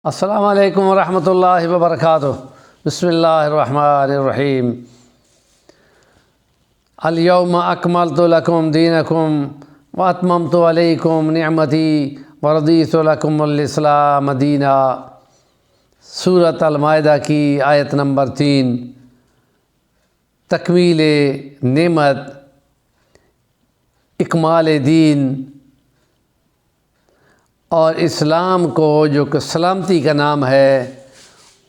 السلام علیکم ورحمۃ اللہ وبرکاتہ۔ بسم اللہ الرحمن الرحیم۔ الیوم اکملت لکم دینکم واتممت علیکم نعمتی ورضیت لکم الاسلام دینا۔ سورۃ المائدہ کی آیت نمبر 3۔ تکمیل نعمت، اکمال دین اور اسلام کو جو کہ سلامتی کا نام ہے،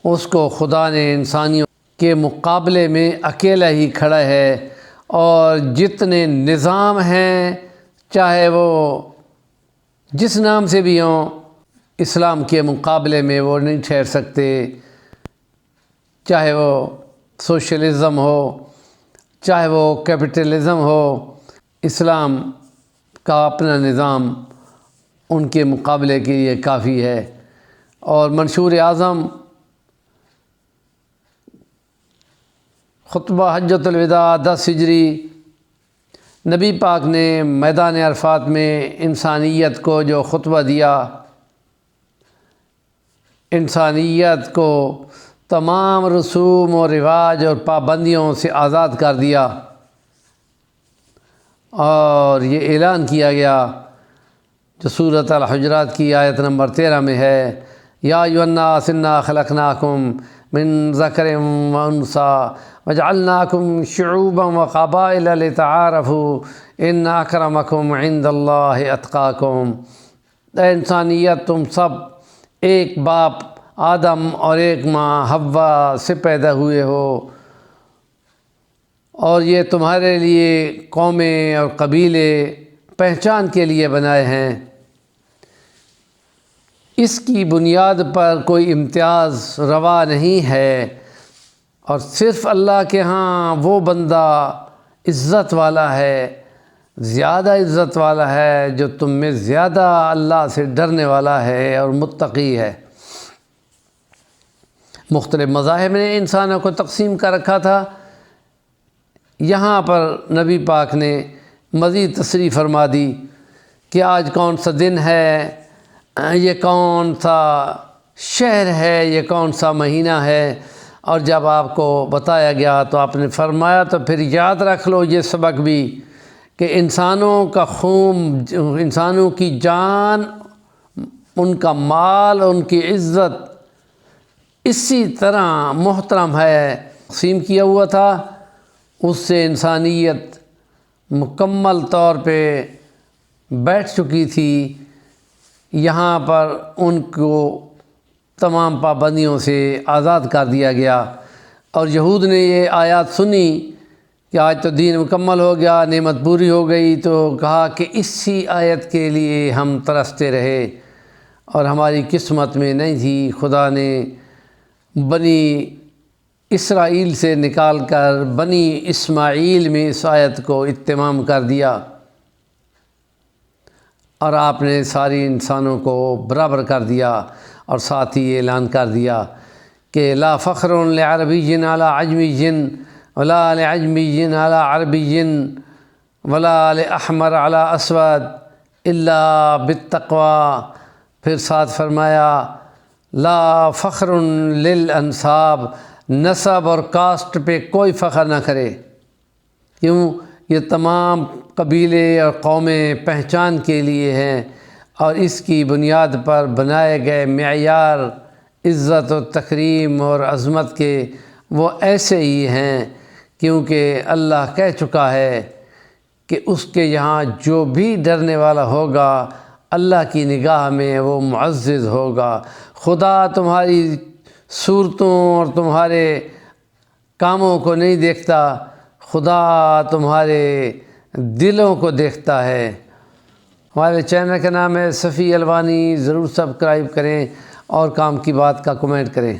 اس کو خدا نے انسانیوں کے مقابلے میں اکیلا ہی کھڑا ہے، اور جتنے نظام ہیں چاہے وہ جس نام سے بھی ہوں، اسلام کے مقابلے میں وہ نہیں ٹھہر سکتے، چاہے وہ سوشلزم ہو، چاہے وہ کیپٹلزم ہو۔ اسلام کا اپنا نظام ان کے مقابلے کے لیے کافی ہے۔ اور منشور اعظم خطبہ حجۃ الوداع 10 ہجری، نبی پاک نے میدان عرفات میں انسانیت کو جو خطبہ دیا، انسانیت کو تمام رسوم و رواج اور پابندیوں سے آزاد کر دیا، اور یہ اعلان کیا گیا جو سورۃ الحجرات کی آیت نمبر 13 میں ہے، یا ایھا الناس انا خلقناکم من ذکر و انثی وجعلناکم شعوبا وقبائل لتعارفوا ان اکرمکم عند اللہ اتقاکم۔ اے انسانیت، تم سب ایک باپ آدم اور ایک ماں حوا سے پیدا ہوئے ہو، اور یہ تمہارے لیے قومیں اور قبیلے پہچان کے لیے بنائے ہیں۔ اس کی بنیاد پر کوئی امتیاز روا نہیں ہے، اور صرف اللہ کے ہاں وہ بندہ عزت والا ہے، زیادہ عزت والا ہے جو تم میں زیادہ اللہ سے ڈرنے والا ہے اور متقی ہے۔ مختلف مذاہب نے انسانوں کو تقسیم کر رکھا تھا، یہاں پر نبی پاک نے مزید تصریح فرما دی کہ آج کون سا دن ہے، یہ کون سا شہر ہے، یہ کون سا مہینہ ہے۔ اور جب آپ کو بتایا گیا تو آپ نے فرمایا تو پھر یاد رکھ لو یہ سبق بھی کہ انسانوں کا خون، انسانوں کی جان، ان کا مال، ان کی عزت اسی طرح محترم ہے، تقسیم کیا ہوا تھا۔ اس سے انسانیت مکمل طور پہ بیٹھ چکی تھی۔ یہاں پر ان کو تمام پابندیوں سے آزاد کر دیا گیا، اور یہود نے یہ آیات سنی کہ آج تو دین مکمل ہو گیا، نعمت پوری ہو گئی، تو کہا کہ اسی آیت کے لیے ہم ترستے رہے، اور ہماری قسمت میں نہیں تھی۔ خدا نے بنی اسرائیل سے نکال کر بنی اسماعیل میں اس آیت کو اتمام کر دیا، اور آپ نے ساری انسانوں کو برابر کر دیا، اور ساتھ ہی اعلان کر دیا کہ لا فخر لعربی علی عجمی ولا لعجمی علی عربی ولا لاحمر علی اسود الا بالتقوی۔ پھر ساتھ فرمایا لا فخر للانساب، نسب اور کاسٹ پہ کوئی فخر نہ کرے۔ کیوں؟ یہ تمام قبیلے اور قومیں پہچان کے لیے ہیں، اور اس کی بنیاد پر بنائے گئے معیار عزت و تکریم اور عظمت کے وہ ایسے ہی ہیں، کیونکہ اللہ کہہ چکا ہے کہ اس کے یہاں جو بھی ڈرنے والا ہوگا اللہ کی نگاہ میں وہ معزز ہوگا۔ خدا تمہاری صورتوں اور تمہارے کاموں کو نہیں دیکھتا، خدا تمہارے دلوں کو دیکھتا ہے۔ ہمارے چینل کا نام ہے صفی الوانی، ضرور سبسکرائب کریں اور کام کی بات کا کمنٹ کریں۔